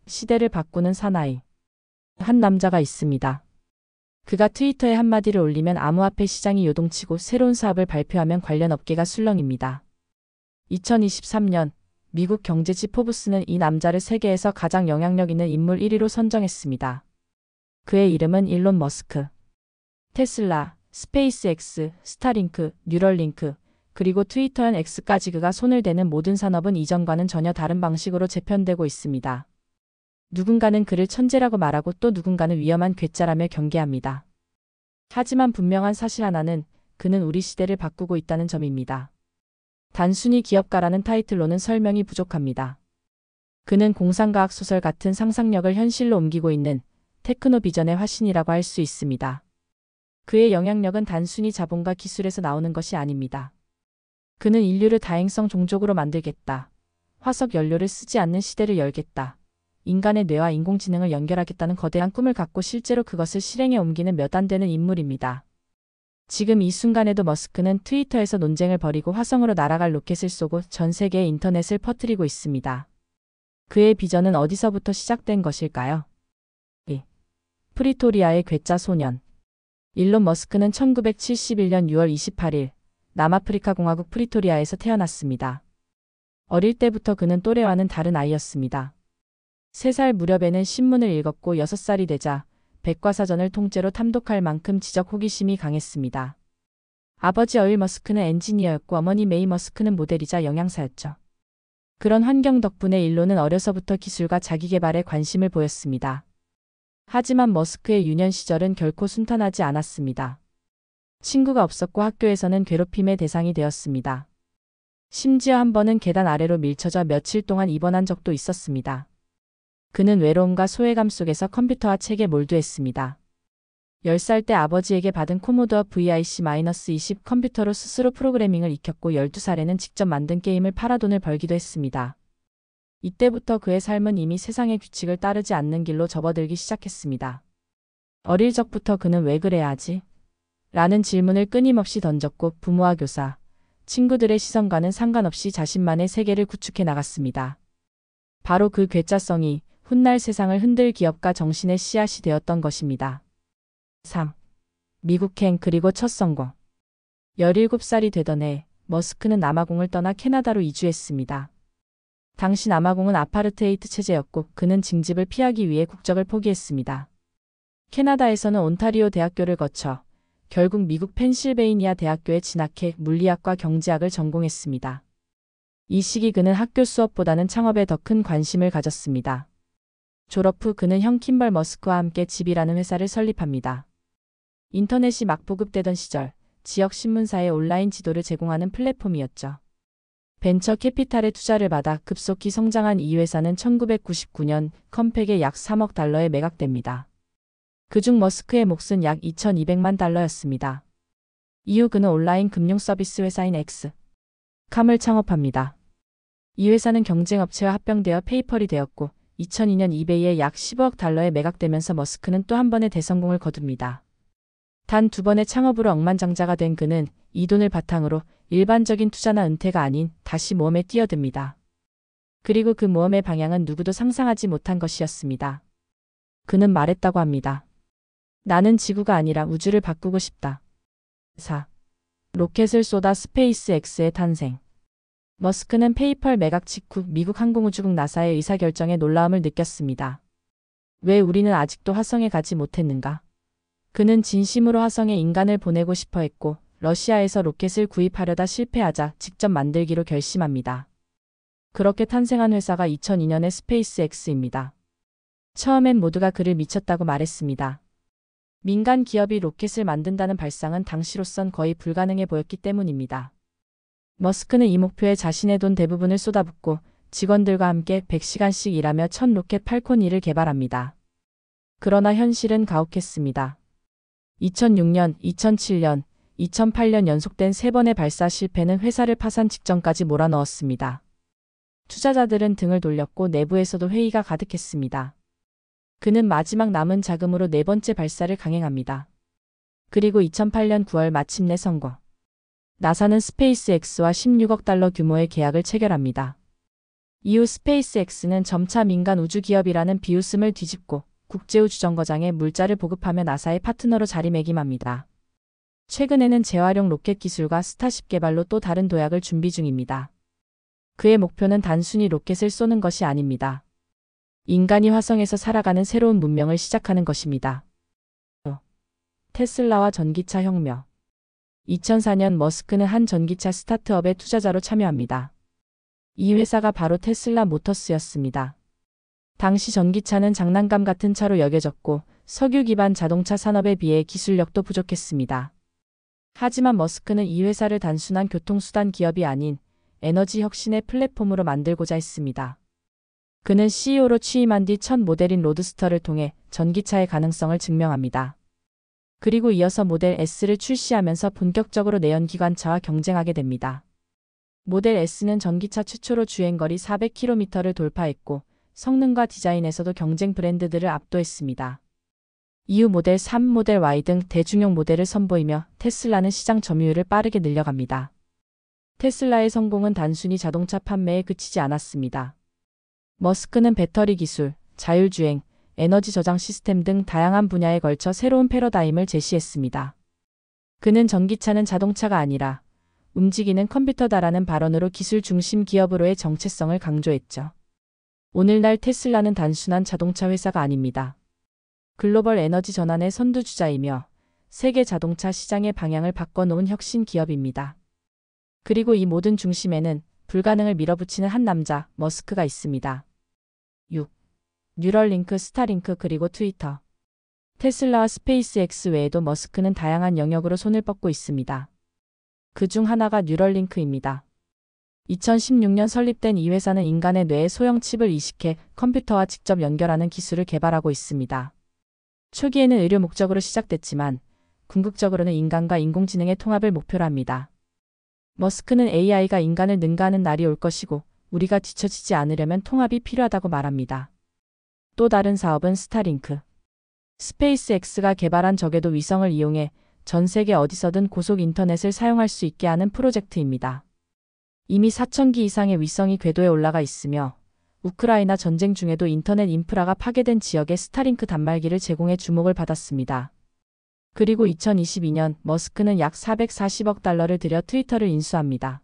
시대를 바꾸는 사나이. 한 남자가 있습니다. 그가 트위터에 한마디를 올리면 암호화폐 시장이 요동치고 새로운 사업을 발표하면 관련 업계가 술렁입니다. 2023년 미국 경제지 포브스는 이 남자를 세계에서 가장 영향력 있는 인물 1위로 선정했습니다. 그의 이름은 일론 머스크. 테슬라, 스페이스X, 스타링크, 뉴럴링크, 그리고 트위터연 X까지 그가 손을 대는 모든 산업은 이전과는 전혀 다른 방식으로 재편되고 있습니다. 누군가는 그를 천재라고 말하고 또 누군가는 위험한 괴짜라며 경계합니다. 하지만 분명한 사실 하나는 그는 우리 시대를 바꾸고 있다는 점입니다. 단순히 기업가라는 타이틀로는 설명이 부족합니다. 그는 공상과학 소설 같은 상상력을 현실로 옮기고 있는 테크노 비전의 화신이라고 할 수 있습니다. 그의 영향력은 단순히 자본과 기술에서 나오는 것이 아닙니다. 그는 인류를 다행성 종족으로 만들겠다. 화석 연료를 쓰지 않는 시대를 열겠다. 인간의 뇌와 인공지능을 연결하겠다는 거대한 꿈을 갖고 실제로 그것을 실행에 옮기는 몇 안 되는 인물입니다. 지금 이 순간에도 머스크는 트위터에서 논쟁을 벌이고 화성으로 날아갈 로켓을 쏘고 전 세계에 인터넷을 퍼뜨리고 있습니다. 그의 비전은 어디서부터 시작된 것일까요? 프리토리아의 괴짜 소년. 일론 머스크는 1971년 6월 28일 남아프리카 공화국 프리토리아에서 태어났습니다. 어릴 때부터 그는 또래와는 다른 아이였습니다. 3살 무렵에는 신문을 읽었고 6살이 되자 백과사전을 통째로 탐독할 만큼 지적 호기심이 강했습니다. 아버지 어일 머스크는 엔지니어였고 어머니 메이 머스크는 모델이자 영양사였죠. 그런 환경 덕분에 일론은 어려서부터 기술과 자기개발에 관심을 보였습니다. 하지만 머스크의 유년 시절은 결코 순탄하지 않았습니다. 친구가 없었고 학교에서는 괴롭힘의 대상이 되었습니다. 심지어 한 번은 계단 아래로 밀쳐져 며칠 동안 입원한 적도 있었습니다. 그는 외로움과 소외감 속에서 컴퓨터와 책에 몰두했습니다. 10살 때 아버지에게 받은 코모도어 VIC-20 컴퓨터로 스스로 프로그래밍을 익혔고 12살에는 직접 만든 게임을 팔아 돈을 벌기도 했습니다. 이때부터 그의 삶은 이미 세상의 규칙을 따르지 않는 길로 접어들기 시작했습니다. 어릴 적부터 그는 왜 그래야 하지? 라는 질문을 끊임없이 던졌고 부모와 교사, 친구들의 시선과는 상관없이 자신만의 세계를 구축해 나갔습니다. 바로 그 괴짜성이 훗날 세상을 흔들 기업가 정신의 씨앗이 되었던 것입니다. 3. 미국행 그리고 첫 성공. 17살이 되던 해 머스크는 남아공을 떠나 캐나다로 이주했습니다. 당시 남아공은 아파르테이트 체제였고 그는 징집을 피하기 위해 국적을 포기했습니다. 캐나다에서는 온타리오 대학교를 거쳐 결국 미국 펜실베이니아 대학교에 진학해 물리학과 경제학을 전공했습니다. 이 시기 그는 학교 수업보다는 창업에 더 큰 관심을 가졌습니다. 졸업 후 그는 형 킴벌 머스크와 함께 집이라는 회사를 설립합니다. 인터넷이 막 보급되던 시절 지역 신문사에 온라인 지도를 제공하는 플랫폼이었죠. 벤처 캐피탈의 투자를 받아 급속히 성장한 이 회사는 1999년 컴팩에 약 3억 달러에 매각됩니다. 그중 머스크의 몫은 약 2,200만 달러였습니다. 이후 그는 온라인 금융 서비스 회사인 엑스캄을 창업합니다. 이 회사는 경쟁업체와 합병되어 페이펄이 되었고 2002년 이베이에 약 15억 달러에 매각되면서 머스크는 또 한 번의 대성공을 거둡니다. 단 2번의 창업으로 억만장자가 된 그는 이 돈을 바탕으로 일반적인 투자나 은퇴가 아닌 다시 모험에 뛰어듭니다. 그리고 그 모험의 방향은 누구도 상상하지 못한 것이었습니다. 그는 말했다고 합니다. 나는 지구가 아니라 우주를 바꾸고 싶다. 4. 로켓을 쏟아 스페이스X의 탄생. 머스크는 페이펄 매각 직후 미국 항공우주국 나사의 의사결정에 놀라움을 느꼈습니다. 왜 우리는 아직도 화성에 가지 못했는가? 그는 진심으로 화성에 인간을 보내고 싶어 했고 러시아에서 로켓을 구입하려다 실패하자 직접 만들기로 결심합니다. 그렇게 탄생한 회사가 2002년의 스페이스X입니다. 처음엔 모두가 그를 미쳤다고 말했습니다. 민간 기업이 로켓을 만든다는 발상은 당시로선 거의 불가능해 보였기 때문입니다. 머스크는 이 목표에 자신의 돈 대부분을 쏟아붓고 직원들과 함께 100시간씩 일하며 첫 로켓 팔콘 1을 개발합니다. 그러나 현실은 가혹했습니다. 2006년, 2007년, 2008년 연속된 3번의 발사 실패는 회사를 파산 직전까지 몰아넣었습니다. 투자자들은 등을 돌렸고 내부에서도 회의가 가득했습니다. 그는 마지막 남은 자금으로 4번째 발사를 강행합니다. 그리고 2008년 9월 마침내 성공. 나사는 스페이스X와 16억 달러 규모의 계약을 체결합니다. 이후 스페이스X는 점차 민간 우주 기업이라는 비웃음을 뒤집고 국제우주정거장에 물자를 보급하며 나사의 파트너로 자리매김합니다. 최근에는 재활용 로켓 기술과 스타쉽 개발로 또 다른 도약을 준비 중입니다. 그의 목표는 단순히 로켓을 쏘는 것이 아닙니다. 인간이 화성에서 살아가는 새로운 문명을 시작하는 것입니다. 테슬라와 전기차 혁명. 2004년 머스크는 한 전기차 스타트업에 투자자로 참여합니다. 이 회사가 바로 테슬라 모터스였습니다. 당시 전기차는 장난감 같은 차로 여겨졌고 석유 기반 자동차 산업에 비해 기술력도 부족했습니다. 하지만 머스크는 이 회사를 단순한 교통수단 기업이 아닌 에너지 혁신의 플랫폼으로 만들고자 했습니다. 그는 CEO로 취임한 뒤 첫 모델인 로드스터를 통해 전기차의 가능성을 증명합니다. 그리고 이어서 모델 S를 출시하면서 본격적으로 내연기관차와 경쟁하게 됩니다. 모델 S는 전기차 최초로 주행거리 400km를 돌파했고 성능과 디자인에서도 경쟁 브랜드들을 압도했습니다. 이후 모델 3, 모델 Y 등 대중용 모델을 선보이며 테슬라는 시장 점유율을 빠르게 늘려갑니다. 테슬라의 성공은 단순히 자동차 판매에 그치지 않았습니다. 머스크는 배터리 기술, 자율주행, 에너지 저장 시스템 등 다양한 분야에 걸쳐 새로운 패러다임을 제시했습니다. 그는 전기차는 자동차가 아니라 움직이는 컴퓨터다라는 발언으로 기술 중심 기업으로의 정체성을 강조했죠. 오늘날 테슬라는 단순한 자동차 회사가 아닙니다. 글로벌 에너지 전환의 선두주자이며 세계 자동차 시장의 방향을 바꿔놓은 혁신 기업입니다. 그리고 이 모든 중심에는 불가능을 밀어붙이는 한 남자, 머스크가 있습니다. 6. 뉴럴링크, 스타링크 그리고 트위터. 테슬라와 스페이스X 외에도 머스크는 다양한 영역으로 손을 뻗고 있습니다. 그 중 하나가 뉴럴링크입니다. 2016년 설립된 이 회사는 인간의 뇌에 소형 칩을 이식해 컴퓨터와 직접 연결하는 기술을 개발하고 있습니다. 초기에는 의료 목적으로 시작됐지만 궁극적으로는 인간과 인공지능의 통합을 목표로 합니다. 머스크는 AI가 인간을 능가하는 날이 올 것이고 우리가 뒤처지지 않으려면 통합이 필요하다고 말합니다. 또 다른 사업은 스타링크. 스페이스X가 개발한 저궤도 위성을 이용해 전 세계 어디서든 고속 인터넷을 사용할 수 있게 하는 프로젝트입니다. 이미 4,000기 이상의 위성이 궤도에 올라가 있으며 우크라이나 전쟁 중에도 인터넷 인프라가 파괴된 지역에 스타링크 단말기를 제공해 주목을 받았습니다. 그리고 2022년 머스크는 약 440억 달러를 들여 트위터를 인수합니다.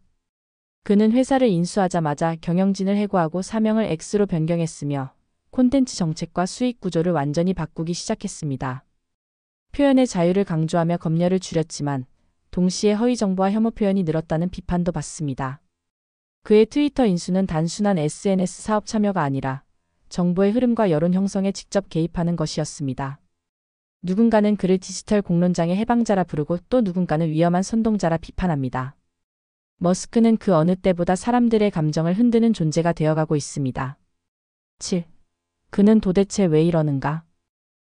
그는 회사를 인수하자마자 경영진을 해고하고 사명을 X로 변경했으며 콘텐츠 정책과 수익 구조를 완전히 바꾸기 시작했습니다. 표현의 자유를 강조하며 검열을 줄였지만 동시에 허위 정보와 혐오 표현이 늘었다는 비판도 받습니다. 그의 트위터 인수는 단순한 SNS 사업 참여가 아니라 정보의 흐름과 여론 형성에 직접 개입하는 것이었습니다. 누군가는 그를 디지털 공론장의 해방자라 부르고 또 누군가는 위험한 선동자라 비판합니다. 머스크는 그 어느 때보다 사람들의 감정을 흔드는 존재가 되어가고 있습니다. 7. 그는 도대체 왜 이러는가?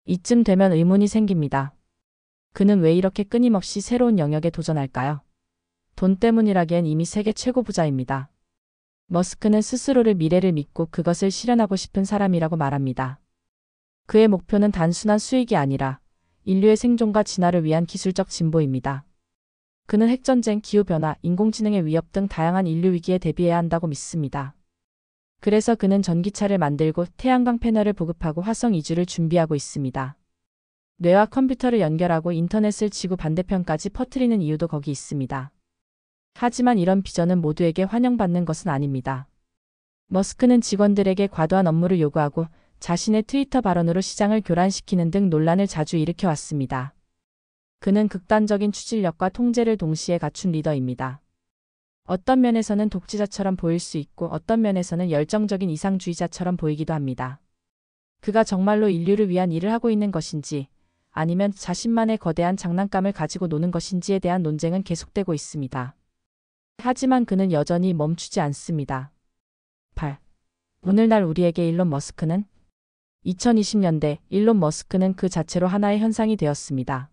이쯤 되면 의문이 생깁니다. 그는 왜 이렇게 끊임없이 새로운 영역에 도전할까요? 돈 때문이라기엔 이미 세계 최고 부자입니다. 머스크는 스스로를 미래를 믿고 그것을 실현하고 싶은 사람이라고 말합니다. 그의 목표는 단순한 수익이 아니라 인류의 생존과 진화를 위한 기술적 진보입니다. 그는 핵전쟁, 기후변화, 인공지능의 위협 등 다양한 인류 위기에 대비해야 한다고 믿습니다. 그래서 그는 전기차를 만들고 태양광 패널을 보급하고 화성 이주를 준비하고 있습니다. 뇌와 컴퓨터를 연결하고 인터넷을 지구 반대편까지 퍼뜨리는 이유도 거기 있습니다. 하지만 이런 비전은 모두에게 환영받는 것은 아닙니다. 머스크는 직원들에게 과도한 업무를 요구하고 자신의 트위터 발언으로 시장을 교란시키는 등 논란을 자주 일으켜왔습니다. 그는 극단적인 추진력과 통제를 동시에 갖춘 리더입니다. 어떤 면에서는 독재자처럼 보일 수 있고 어떤 면에서는 열정적인 이상주의자처럼 보이기도 합니다. 그가 정말로 인류를 위한 일을 하고 있는 것인지 아니면 자신만의 거대한 장난감을 가지고 노는 것인지에 대한 논쟁은 계속되고 있습니다. 하지만 그는 여전히 멈추지 않습니다. 8. 오늘날 우리에게 일론 머스크는? 2020년대 일론 머스크는 그 자체로 하나의 현상이 되었습니다.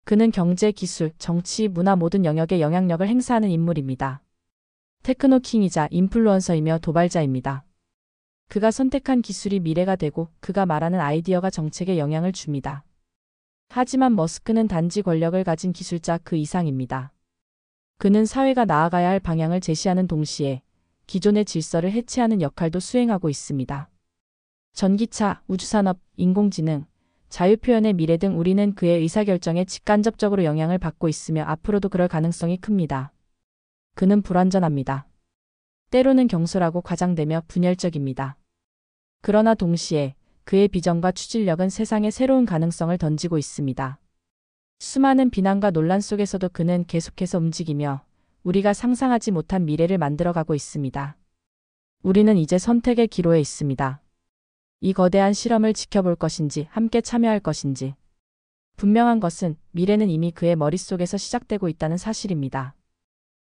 그는 경제, 기술, 정치, 문화 모든 영역에 영향력을 행사하는 인물입니다. 테크노킹이자 인플루언서이며 도발자입니다. 그가 선택한 기술이 미래가 되고 그가 말하는 아이디어가 정책에 영향을 줍니다. 하지만 머스크는 단지 권력을 가진 기술자 그 이상입니다. 그는 사회가 나아가야 할 방향을 제시하는 동시에 기존의 질서를 해체하는 역할도 수행하고 있습니다. 전기차, 우주산업, 인공지능, 자유표현의 미래 등 우리는 그의 의사결정에 직간접적으로 영향을 받고 있으며 앞으로도 그럴 가능성이 큽니다. 그는 불완전합니다. 때로는 경솔하고 과장되며 분열적입니다. 그러나 동시에 그의 비전과 추진력은 세상에 새로운 가능성을 던지고 있습니다. 수많은 비난과 논란 속에서도 그는 계속해서 움직이며 우리가 상상하지 못한 미래를 만들어가고 있습니다. 우리는 이제 선택의 기로에 있습니다. 이 거대한 실험을 지켜볼 것인지 함께 참여할 것인지. 분명한 것은 미래는 이미 그의 머릿속에서 시작되고 있다는 사실입니다.